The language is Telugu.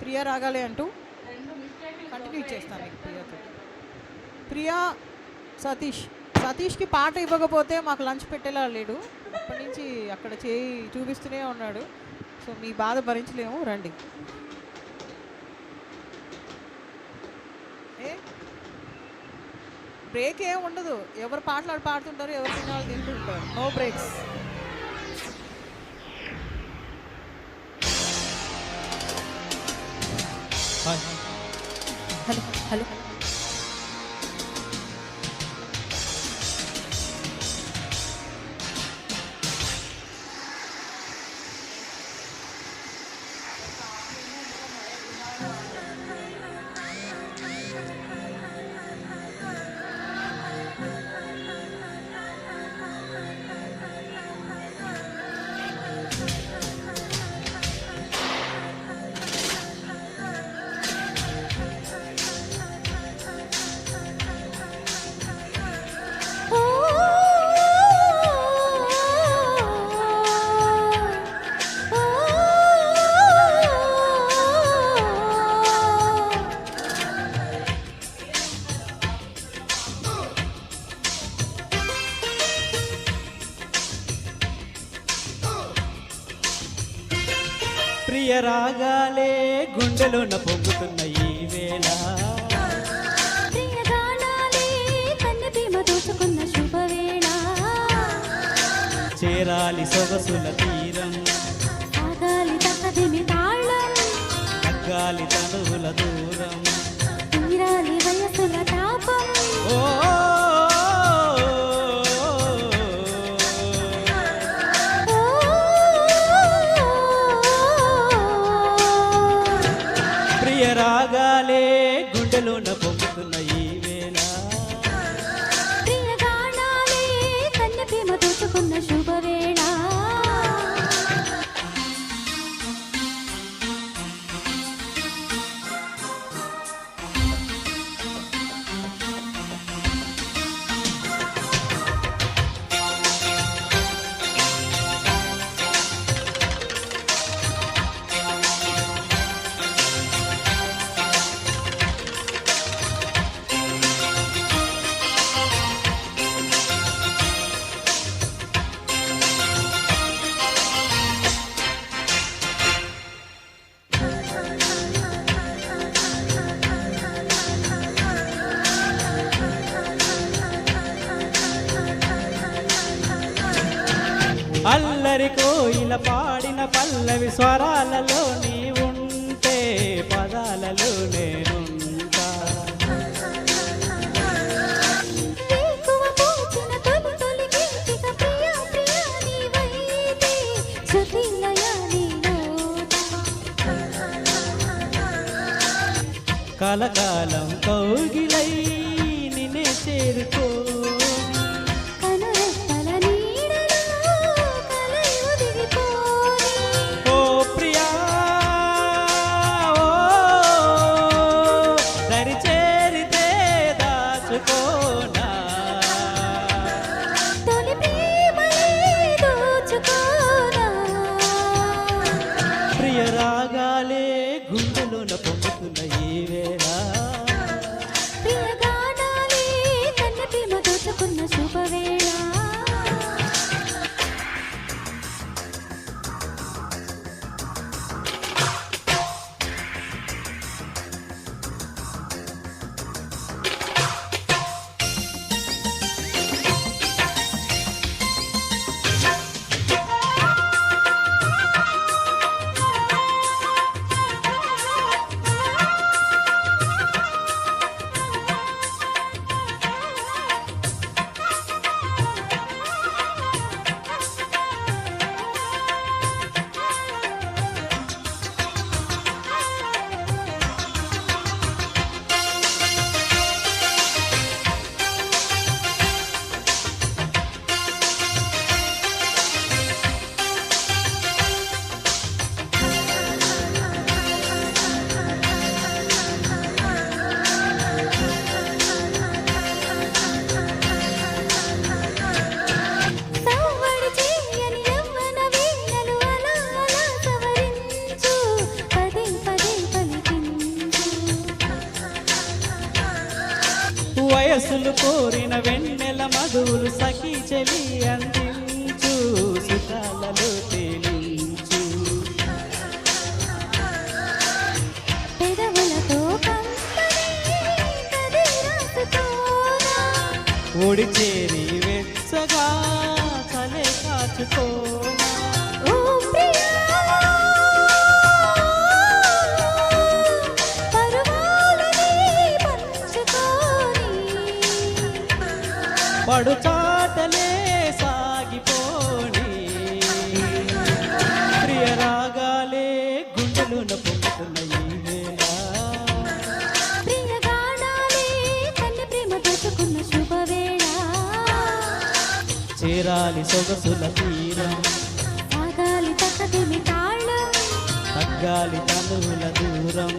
ప్రియా రాగాలి అంటూ కంటిన్యూ చేస్తాను మీకు ప్రియాతో. ప్రియా సతీష్కి పాట ఇవ్వకపోతే మాకు లంచ్ పెట్టేలా లేడు. అప్పటి నుంచి అక్కడ చేయి చూపిస్తూనే ఉన్నాడు. సో మీ బాధ భరించలేము, రండి. బ్రేక్ ఏం ఉండదు, ఎవరు పాటలు పాడుతుంటారు, ఎవరు తినాలి తింటుంటారు, నో బ్రేక్స్. హలో హలో ప్రియ రాగాలే గుండెలోన పొంగుతున్న ఈ వేళ, ప్రియ గానాలే కన్నె ప్రేమ దోచుకున్న శుభవేళ, చేరాలి సొగసుల తీరం, సాగాలి తక్కదిమి తాళం, తగ్గాలి తనువుల దూరం, తీరాలి వయసుల తాపం. ఓ ప్రియ రాగాలే గుండెలోన పొంగుతున్న ఈ వేళ, ప్రియ గానాలే కన్నె ప్రేమ దోచుకున్న శుభవేళ. అల్లరి కోయిల పాడిన పల్లవి స్వరాలలో నీ ఉంటే పదాలలో నేనుంటా, వేకువ పూచిన తొలి తొలి గీతిక ప్రియ ప్రియ నీవైతే శృతిలయ నీ నోట. కలకాలం కౌగిలై నిన్నే చేరుకో, కనురెప్పల నీడలో కలయు దిగిపోని. ఓ ప్రియా ఓ దరి చేరితే దాచుకోనా, తొలి ప్రేమలే దోచుకోనా. ప్రియ రాగాలే గుండెలోన పొంగుతున్న ఈ వేళ, ప్రియ గానాలే కన్నె ప్రేమ దోచుకున్న శుభవేళ. వయసులు కోరిన వెన్నెల మధువులు సఖీ చెలి అందించు సుఖాలలో తేలించు పెదవులతో కంపని కది రాసుకోనా ఓడి చేరి వెచ్చగా చలే కాచుకోనా ఓ ప్రియా పరువాలని పంచుకోని పడు చాటలే సాగిపోని ప్రియ రాగాలే గుండెలోన పొంగుతున్న ఈ వేళ ప్రియగానాలే కన్నె ప్రేమ దోచుకున్న శుభవేళ చేరాలి సొగసుల తీరం సాగాలి తక్కదిమి తాళం తగ్గాలి తనువుల దూరం